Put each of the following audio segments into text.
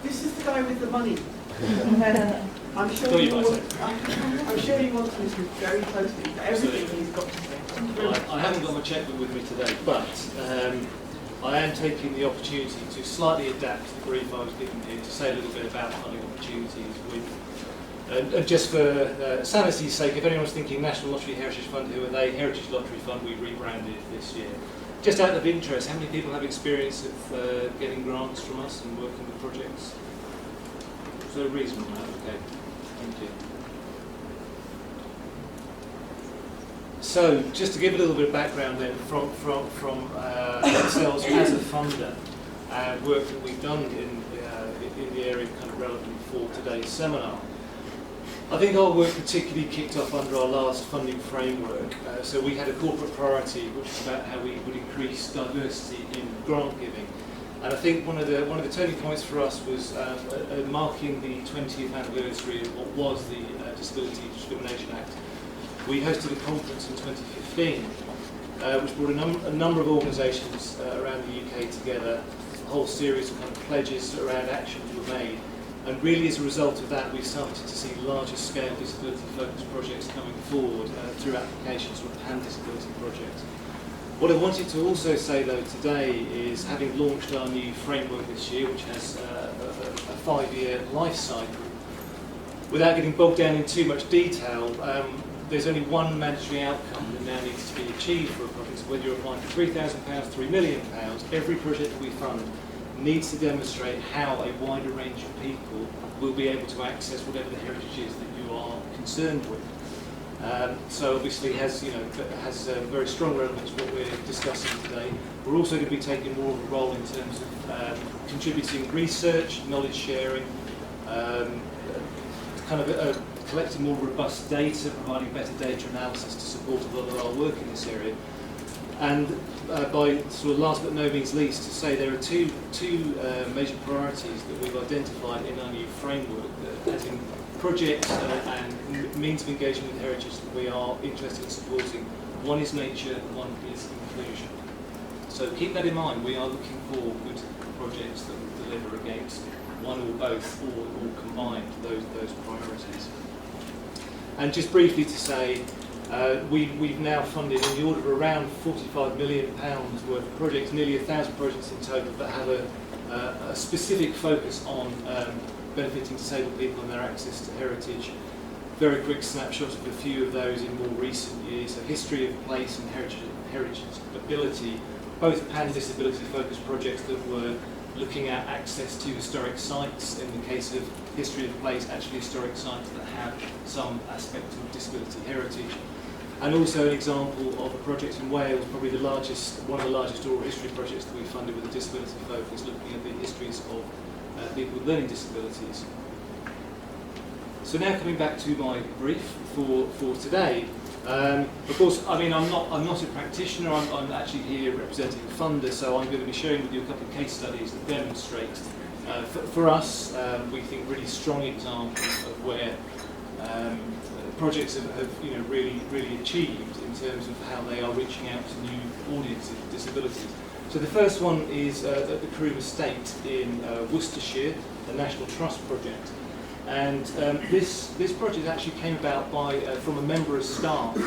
This is the guy with the money. I'm sure you want to listen very closely to everything he's got to say. I haven't got my checkbook with me today, but I am taking the opportunity to slightly adapt the brief I was given here to say a little bit about funding opportunities and just for sanity's sake, if anyone's thinking National Lottery Heritage Fund, who are they? Heritage Lottery Fund, we rebranded this year. Just out of interest, how many people have experience of getting grants from us and working with projects? Is there a reasonable amount? Okay, thank you. So, just to give a little bit of background then from ourselves as a funder and work that we've done in the area kind of relevant for today's seminar. I think our work particularly kicked off under our last funding framework. So we had a corporate priority, which was about how we would increase diversity in grant giving. And I think one of the turning points for us was marking the 20th anniversary of what was the Disability Discrimination Act. We hosted a conference in 2015, which brought a number of organisations around the UK together. A whole series of kind of pledges around actions were made. And really as a result of that, we've started to see larger scale disability-focused projects coming forward through applications for pan-disability projects. What I wanted to also say though today is, having launched our new framework this year, which has a 5-year life cycle, without getting bogged down in too much detail, there's only one mandatory outcome that now needs to be achieved for a project. So whether you're applying for £3,000, £3 million, every project that we fund needs to demonstrate how a wider range of people will be able to access whatever the heritage is that you are concerned with. So obviously has very strong relevance to what we're discussing today. We're also going to be taking more of a role in terms of contributing research, knowledge sharing, collecting more robust data, providing better data analysis to support a lot of our work in this area. And by sort of last but no means least, to say there are two major priorities that we've identified in our new framework, as in projects and means of engagement with heritage that we are interested in supporting. One is nature, one is inclusion. So keep that in mind. We are looking for good projects that will deliver against one or both, or combined those priorities. And just briefly to say, we've now funded in the order of around £45 million worth of projects, nearly 1,000 projects in total, that have a specific focus on benefiting disabled people and their access to heritage. Very quick snapshot of a few of those in more recent years. A history of place and heritage ability, both pan-disability focused projects that were looking at access to historic sites. In the case of history of place, actually historic sites that have some aspect of disability heritage. And also an example of a project in Wales, probably one of the largest oral history projects that we funded with a disability focus, looking at the histories of people with learning disabilities. So now coming back to my brief for today. Of course, I mean, I'm not a practitioner. I'm actually here representing a funder, so I'm going to be sharing with you a couple of case studies that demonstrate, for us, we think really strong examples of where projects have really achieved in terms of how they are reaching out to new audiences with disabilities. So the first one is at the Crewe Estate in Worcestershire, the National Trust project. And this project actually came about from a member of staff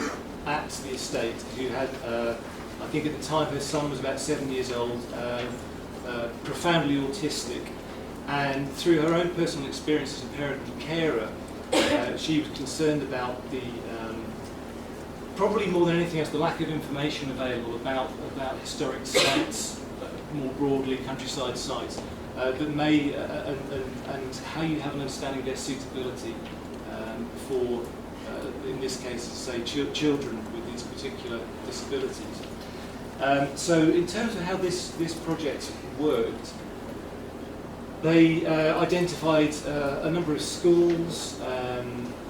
at the estate who had, I think at the time her son was about 7 years old, profoundly autistic, and through her own personal experience as a parent and carer, she was concerned about the, probably more than anything else, the lack of information available about historic sites, more broadly countryside sites, that may, and how you have an understanding of their suitability for, in this case, say, children with these particular disabilities. So in terms of how this project worked, they identified a number of schools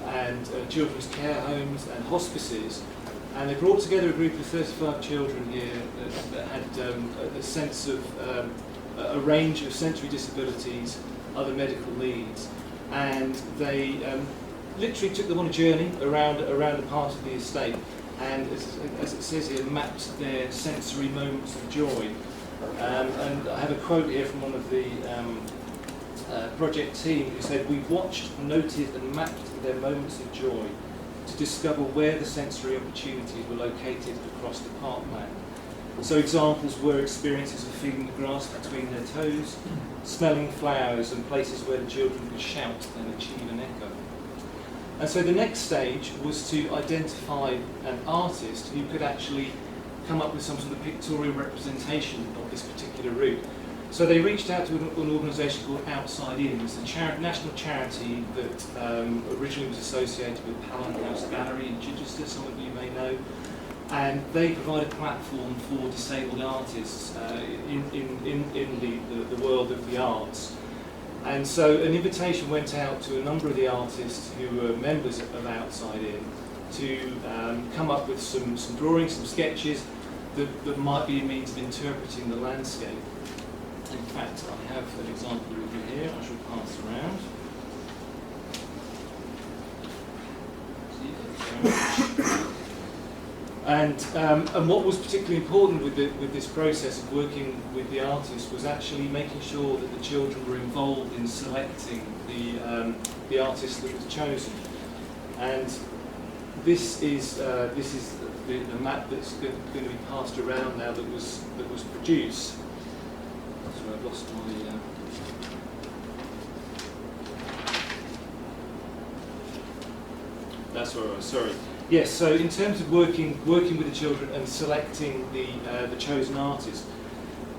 and children's care homes and hospices, and they brought together a group of 35 children here that had a sense of a range of sensory disabilities, other medical needs, and they literally took them on a journey around a part of the estate, and as it says here, mapped their sensory moments of joy. And I have a quote here from one of the project team who said, "We watched, noted and mapped their moments of joy to discover where the sensory opportunities were located across the parkland." So examples were experiences of feeling the grass between their toes, smelling flowers, and places where the children could shout and achieve an echo. And so the next stage was to identify an artist who could actually come up with some sort of pictorial representation of this particular route. So they reached out to an organisation called Outside In. It's a national charity that originally was associated with Pallant House Gallery in Chichester, some of you may know. And they provide a platform for disabled artists in the world of the arts. And so an invitation went out to a number of the artists who were members of Outside In to come up with some drawings, some sketches that might be a means of interpreting the landscape. In fact, I have an example over here I shall pass around. And what was particularly important with this process of working with the artists was actually making sure that the children were involved in selecting the artist that was chosen. And this is the map that's going to be passed around now that was produced. So I've lost my. That's where I was. Sorry. Yes. So in terms of working with the children and selecting the chosen artist,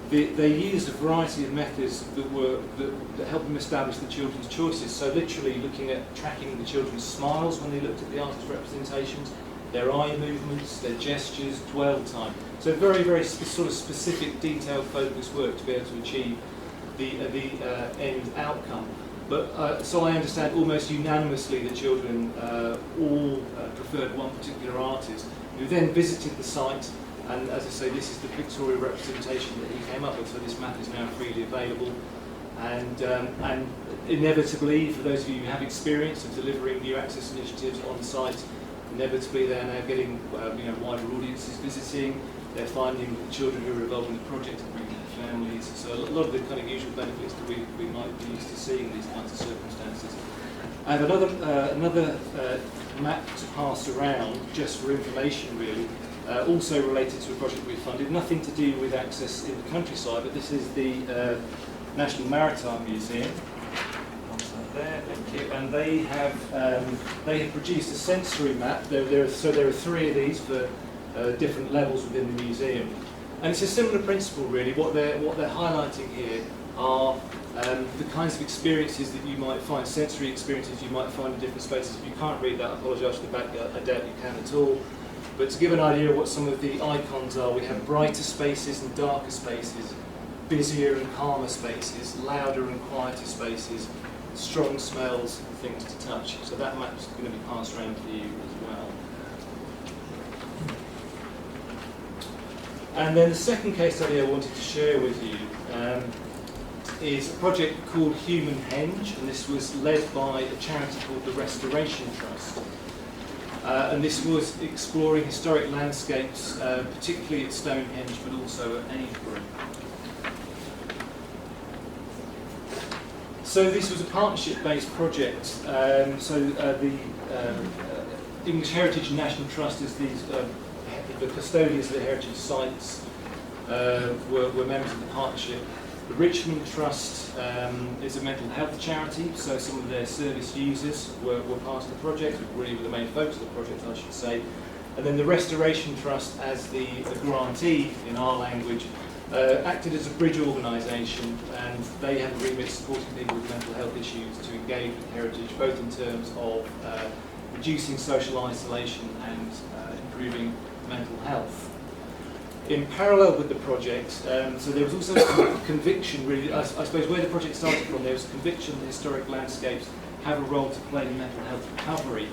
they used a variety of methods that helped them establish the children's choices. So literally looking at tracking the children's smiles when they looked at the artist's representations, their eye movements, their gestures, dwell time. So very, very sort of specific, detailed, focused work to be able to achieve the end outcome. But so I understand almost unanimously the children all preferred one particular artist, who then visited the site. And as I say, this is the pictorial representation that he came up with, so this map is now freely available. And inevitably, for those of you who have experience of delivering new access initiatives on site, inevitably they're now getting wider audiences visiting. They're finding that the children who are involved in the project are bringing their families. So a lot of the kind of usual benefits that we might be used to seeing in these kinds of circumstances. I have another map to pass around, just for information really. Also related to a project we funded, nothing to do with access in the countryside, but this is the National Maritime Museum. There, thank you. And they have produced a sensory map. There are three of these for different levels within the museum, and it's a similar principle really. What they're highlighting here are the kinds of experiences that you might find, sensory experiences you might find in different spaces. If you can't read that, I apologise for the back. I doubt you can at all. But to give an idea of what some of the icons are, we have brighter spaces and darker spaces, busier and calmer spaces, louder and quieter spaces, strong smells and things to touch. So that map's going to be passed around to you as well. And then the second case study I wanted to share with you is a project called Human Henge, and this was led by a charity called the Restoration Trust. And this was exploring historic landscapes, particularly at Stonehenge, but also at Amesbury. So this was a partnership-based project. The English Heritage National Trust is the custodians of the heritage sites were members of the partnership. The Richmond Trust is a mental health charity, so some of their service users were part of the project, really were the main focus of the project, I should say. And then the Restoration Trust, as the grantee in our language, acted as a bridge organisation, and they have a remit supporting people with mental health issues to engage with heritage, both in terms of reducing social isolation and improving mental health. In parallel with the project, so there was also a conviction, really, I suppose where the project started from, there was a conviction that historic landscapes have a role to play in mental health recovery.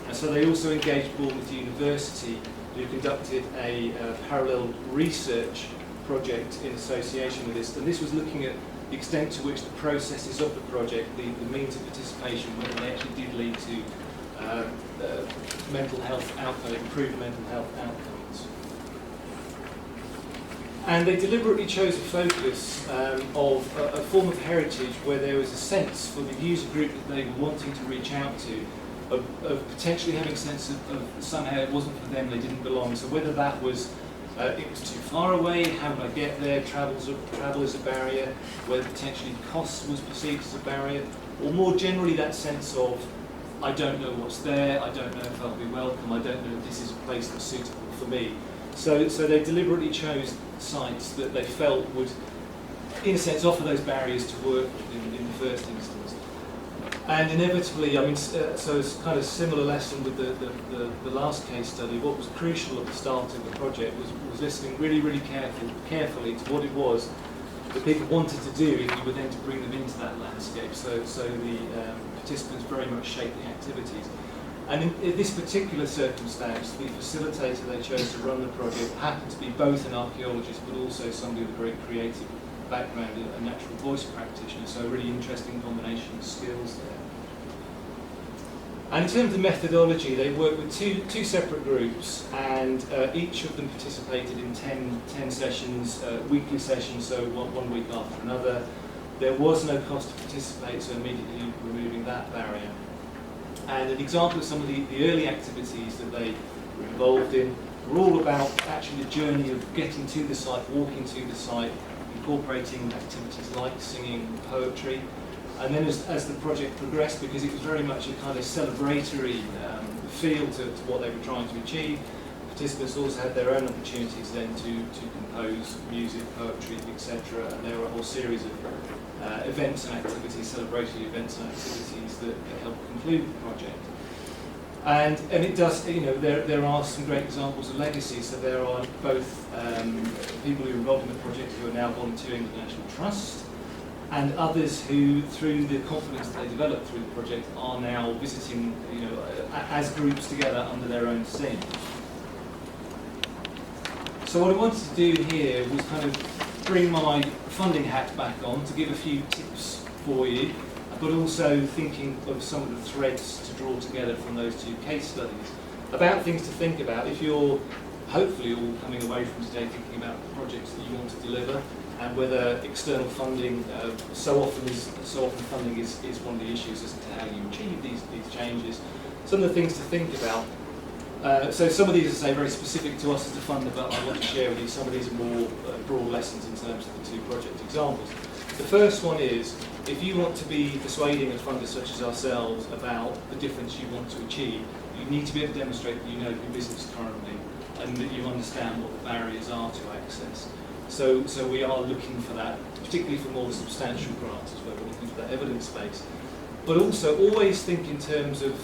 And so they also engaged Bournemouth University, who conducted a parallel research project in association with this. And this was looking at the extent to which the processes of the project, the means of participation, whether they actually did lead to mental health outcomes, improved mental health outcomes. And they deliberately chose a focus of a form of heritage where there was a sense for the user group that they were wanting to reach out to, of potentially having a sense of somehow it wasn't for them, they didn't belong. So whether that was it was too far away, how would I get there, travel is a barrier, whether potentially cost was perceived as a barrier, or more generally that sense of I don't know what's there, I don't know if I'll be welcome, I don't know if this is a place that's suitable for me. So they deliberately chose sites that they felt would, in a sense, offer those barriers to work in the first instance. And inevitably, I mean, so it's kind of a similar lesson with the last case study. What was crucial at the start of the project was listening really carefully to what it was that people wanted to do if you were then to bring them into that landscape. So the participants very much shaped the activities. And in this particular circumstance, the facilitator they chose to run the project happened to be both an archaeologist but also somebody with a very creative background, a natural voice practitioner, so a really interesting combination of skills there. And in terms of methodology, they worked with two separate groups, and each of them participated in 10 sessions, weekly sessions, so one week after another. There was no cost to participate, so immediately removing that barrier. And an example of some of the early activities that they were involved in were all about actually the journey of getting to the site, walking to the site, incorporating activities like singing, poetry. And then as the project progressed, because it was very much a kind of celebratory feel to what they were trying to achieve, participants also had their own opportunities then to compose music, poetry, etc. And there were a whole series of events and activities, celebratory events and activities that helped conclude the project. And it does, you know, there are some great examples of legacy. So there are both people who are involved in the project who are now volunteering with the National Trust, and others who, through the confidence that they developed through the project, are now visiting, you know, as groups together under their own steam. So what I wanted to do here was kind of bring my funding hat back on to give a few tips for you, but also thinking of some of the threads to draw together from those two case studies about things to think about if you're hopefully all coming away from today thinking about the projects that you want to deliver, and whether external funding, so often funding is one of the issues as to how you achieve these changes. Some of the things to think about. So some of these are, say, very specific to us as a funder, but I want to share with you some of these are more broad lessons in terms of the two project examples. The first one is, if you want to be persuading a funder such as ourselves about the difference you want to achieve, you need to be able to demonstrate that you know your business currently and that you understand what the barriers are to access. So we are looking for that, particularly for more substantial grants as well. We're looking for that evidence base. But also always think in terms of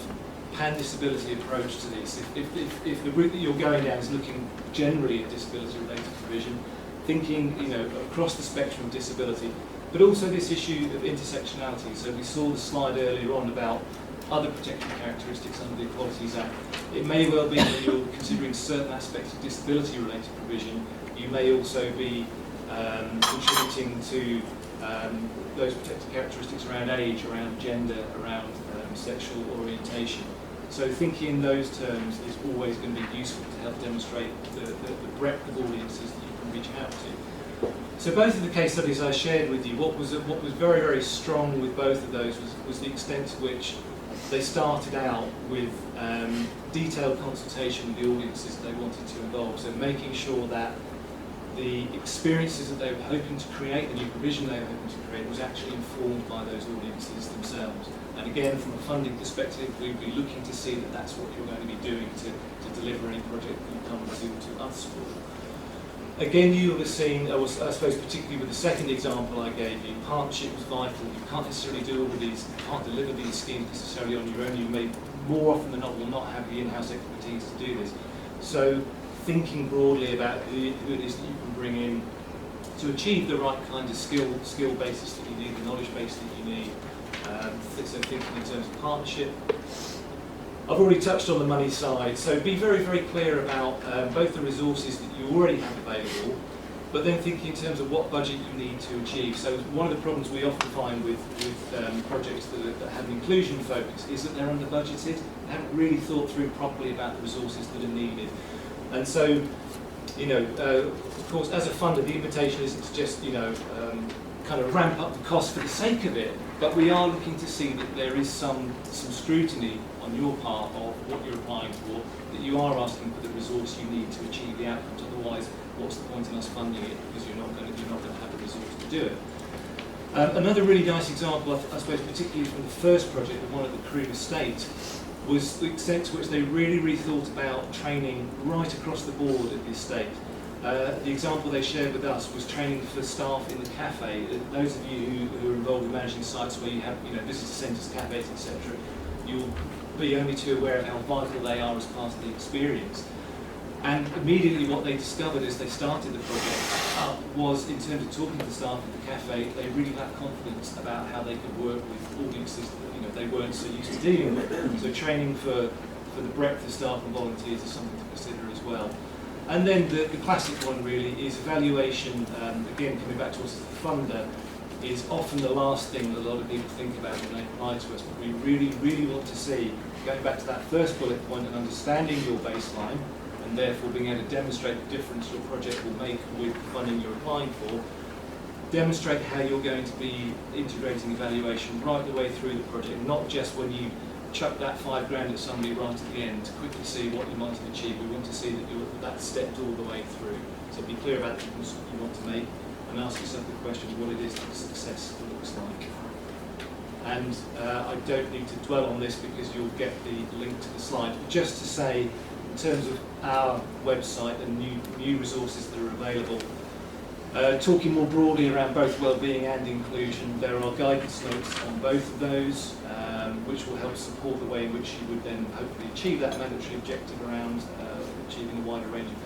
pan-disability approach to this. If the route that you're going down is looking generally at disability-related provision, thinking, you know, across the spectrum of disability, but also this issue of intersectionality. So we saw the slide earlier on about other protected characteristics under the Equalities Act. It may well be that you're considering certain aspects of disability-related provision. You may also be contributing to those protected characteristics around age, around gender, around sexual orientation. So thinking in those terms is always going to be useful to help demonstrate the breadth of audiences that you can reach out to. So both of the case studies I shared with you, what was very, very strong with both of those was the extent to which they started out with detailed consultation with the audiences that they wanted to involve. So making sure that the experiences that they were hoping to create, the new provision they were hoping to create, was actually informed by those audiences themselves. And again, from a funding perspective, we'd be looking to see that that's what you're going to be doing to deliver any project that you come to us for. Again, you will have seen, I suppose particularly with the second example I gave you, partnership was vital. You can't necessarily do all of these, you can't deliver these schemes necessarily on your own. You may, more often than not, will not have the in-house expertise to do this. So thinking broadly about who it is that you can bring in to achieve the right kind of skill basis that you need, the knowledge base that you need. So thinking in terms of partnership. I've already touched on the money side, so be very, very clear about both the resources that you already have available, but then thinking in terms of what budget you need to achieve. So one of the problems we often find with projects that have an inclusion focus is that they're under budgeted. They haven't really thought through properly about the resources that are needed. And so you know, of course, as a funder, the invitation isn't to just, you know, kind of ramp up the cost for the sake of it, but we are looking to see that there is some scrutiny on your part of what you're applying for, that you are asking for the resource you need to achieve the outcomes. Otherwise, what's the point in us funding it, because you're not going to have the resource to do it. Another really nice example, I suppose, particularly from the first project, the one at the Crewe estate, was the extent to which they really thought about training right across the board at the estate. The example they shared with us was training for staff in the cafe. Those of you who are involved in managing sites where you have, you know, visitor centres, cafes, etc., you'll be only too aware of how vital they are as part of the experience. And immediately what they discovered as they started the project was, in terms of talking to the staff at the cafe, they really lacked confidence about how they could work with audiences that, you know, they weren't so used to dealing with. So training for the breadth of staff and volunteers is something to consider as well. And then the classic one really is evaluation. Again, coming back to us as the funder, is often the last thing that a lot of people think about when they apply to us. But we really want to see, going back to that first bullet point, and understanding your baseline, and therefore being able to demonstrate the difference your project will make with the funding you're applying for. Demonstrate how you're going to be integrating evaluation right the way through the project, not just when you chuck that £5 grand at somebody right at the end to quickly see what you might have achieved. We want to see that that's stepped all the way through. So be clear about the difference you want to make, and ask yourself the question what it is that success looks like. And I don't need to dwell on this because you'll get the link to the slide. But just to say, in terms of our website and new resources that are available, talking more broadly around both wellbeing and inclusion, there are guidance notes on both of those, which will help support the way in which you would then hopefully achieve that mandatory objective around achieving a wider range of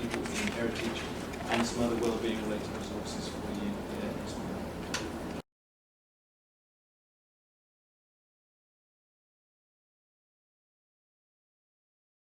people in heritage, and some other wellbeing related resources for you there.